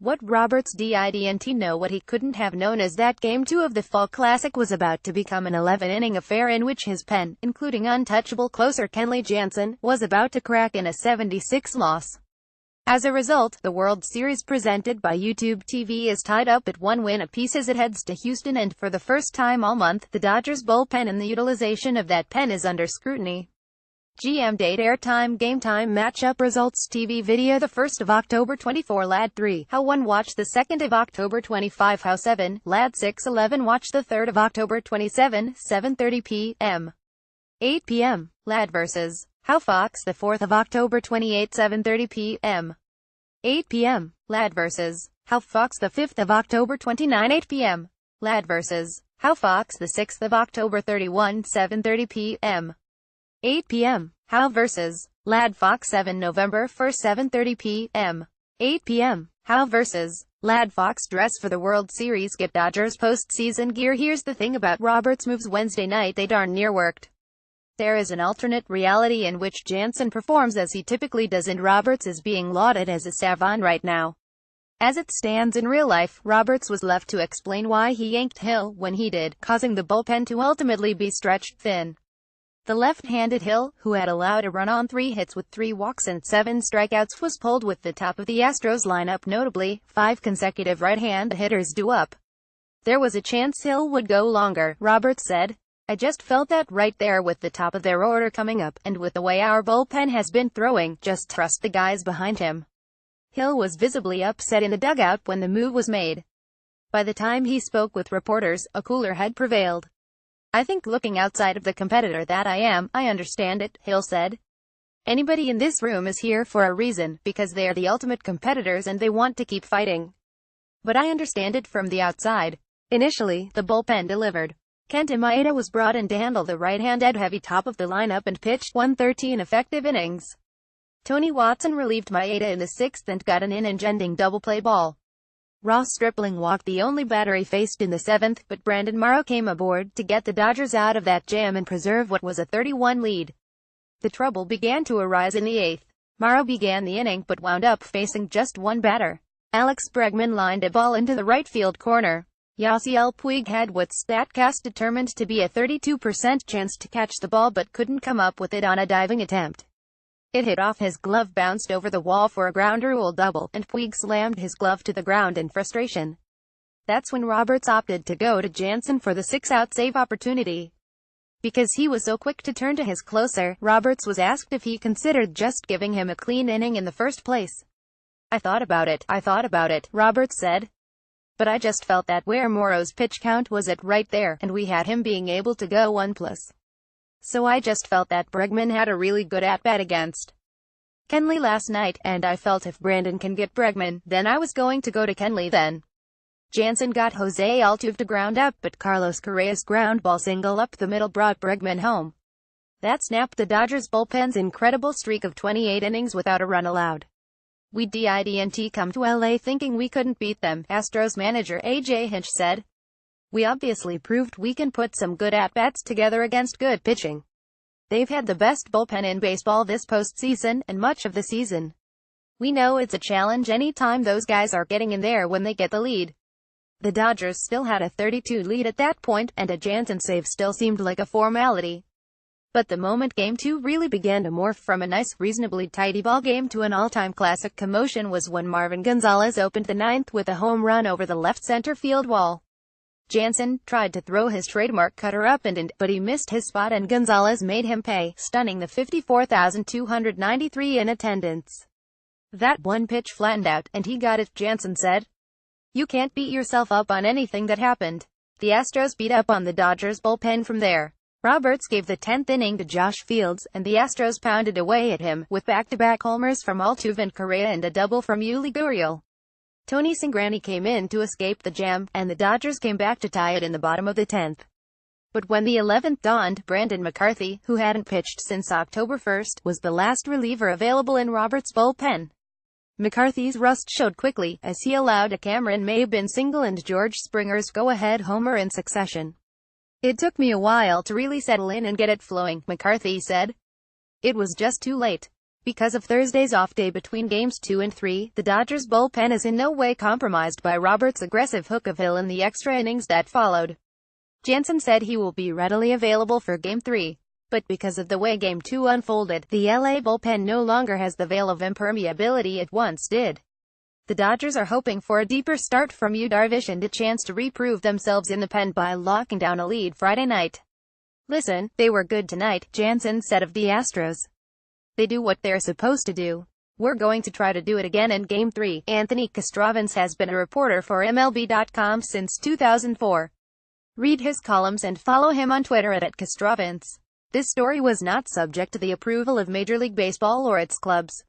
What Roberts didn't know what he couldn't have known is that Game 2 of the Fall Classic was about to become an 11-inning affair in which his pen, including untouchable closer Kenley Jansen, was about to crack in a 76 loss. As a result, the World Series presented by YouTube TV is tied up at 1 win apiece as it heads to Houston, and for the first time all month, the Dodgers bullpen and the utilization of that pen is under scrutiny. GM date, airtime, game time, matchup results, TV video, the 1st of October 24, Lad 3, How 1, watch the 2nd of October 25, How 7, Lad 6, 11, watch the 3rd of October 27, 7:30 p.m. 8 p.m. Lad vs. How Fox, the 4th of October 28, 7:30 p.m. 8 p.m. Lad vs. How Fox, the 5th of October 29, 8 p.m. Lad vs. How Fox, the 6th of October 31, 7:30 p.m. 8 p.m. How vs. Lad Fox, 7 November 1, 7:30 p.m. 8 p.m. How vs. Lad Fox, dress for the World Series, get Dodgers postseason gear. Here's the thing about Roberts' moves Wednesday night, they darn near worked. There is an alternate reality in which Jansen performs as he typically does, and Roberts is being lauded as a savant right now. As it stands in real life, Roberts was left to explain why he yanked Hill when he did, causing the bullpen to ultimately be stretched thin. The left-handed Hill, who had allowed a run on 3 hits with 3 walks and 7 strikeouts, was pulled with the top of the Astros lineup. Notably, 5 consecutive right-hand hitters due up. There was a chance Hill would go longer, Roberts said. I just felt that right there with the top of their order coming up, and with the way our bullpen has been throwing, just trust the guys behind him. Hill was visibly upset in the dugout when the move was made. By the time he spoke with reporters, a cooler head prevailed. I think looking outside of the competitor that I am, I understand it, Hill said. Anybody in this room is here for a reason, because they are the ultimate competitors and they want to keep fighting. But I understand it from the outside. Initially, the bullpen delivered. Kent Maeda was brought in to handle the right-handed heavy top of the lineup and pitched 113 effective innings. Tony Watson relieved Maeda in the 6th and got an inning-ending double-play ball. Ross Stripling walked the only batter he faced in the 7th, but Brandon Morrow came aboard to get the Dodgers out of that jam and preserve what was a 31 lead. The trouble began to arise in the 8th. Morrow began the inning but wound up facing just one batter. Alex Bregman lined a ball into the right field corner. Yasiel Puig had what StatCast determined to be a 32% chance to catch the ball but couldn't come up with it on a diving attempt. It hit off his glove, bounced over the wall for a ground rule double, and Puig slammed his glove to the ground in frustration. That's when Roberts opted to go to Jansen for the 6-out save opportunity. Because he was so quick to turn to his closer, Roberts was asked if he considered just giving him a clean inning in the first place. I thought about it, Roberts said. But I just felt that where Morrow's pitch count was at right there, and we had him being able to go 1+. So I just felt that Bregman had a really good at-bat against Kenley last night, and I felt if Brandon can get Bregman, then I was going to go to Kenley then. Jansen got Jose Altuve to ground out, but Carlos Correa's ground ball single up the middle brought Bregman home. That snapped the Dodgers bullpen's incredible streak of 28 innings without a run allowed. We didnt come to LA thinking we couldn't beat them, Astros manager A.J. Hinch said. We obviously proved we can put some good at-bats together against good pitching. They've had the best bullpen in baseball this postseason, and much of the season. We know it's a challenge any time those guys are getting in there when they get the lead. The Dodgers still had a 32 lead at that point, and a Jansen save still seemed like a formality. But the moment Game 2 really began to morph from a nice, reasonably tidy ball game to an all-time classic commotion was when Marvin Gonzalez opened the 9th with a home run over the left center field wall. Jansen tried to throw his trademark cutter up and in, but he missed his spot and Gonzalez made him pay, stunning the 54,293 in attendance. That one pitch flattened out, and he got it, Jansen said. You can't beat yourself up on anything that happened. The Astros beat up on the Dodgers bullpen from there. Roberts gave the 10th inning to Josh Fields, and the Astros pounded away at him, with back-to-back homers from Altuve and Correa and a double from Yuli Gurriel. Tony Cingrani came in to escape the jam, and the Dodgers came back to tie it in the bottom of the 10th. But when the 11th dawned, Brandon McCarthy, who hadn't pitched since October 1st, was the last reliever available in Roberts' bullpen. McCarthy's rust showed quickly, as he allowed a Cameron Maybin single and George Springer's go-ahead homer in succession. It took me a while to really settle in and get it flowing, McCarthy said. It was just too late. Because of Thursday's off day between Games 2 and 3, the Dodgers' bullpen is in no way compromised by Roberts' aggressive hook-of-hill in the extra innings that followed. Jansen said he will be readily available for Game 3. But because of the way Game 2 unfolded, the LA bullpen no longer has the veil of impermeability it once did. The Dodgers are hoping for a deeper start from Yu Darvish and a chance to reprove themselves in the pen by locking down a lead Friday night. "Listen, they were good tonight," Jansen said of the Astros. "They do what they're supposed to do. We're going to try to do it again in Game 3. Anthony Castrovince has been a reporter for MLB.com since 2004. Read his columns and follow him on Twitter at @Castrovince. This story was not subject to the approval of Major League Baseball or its clubs.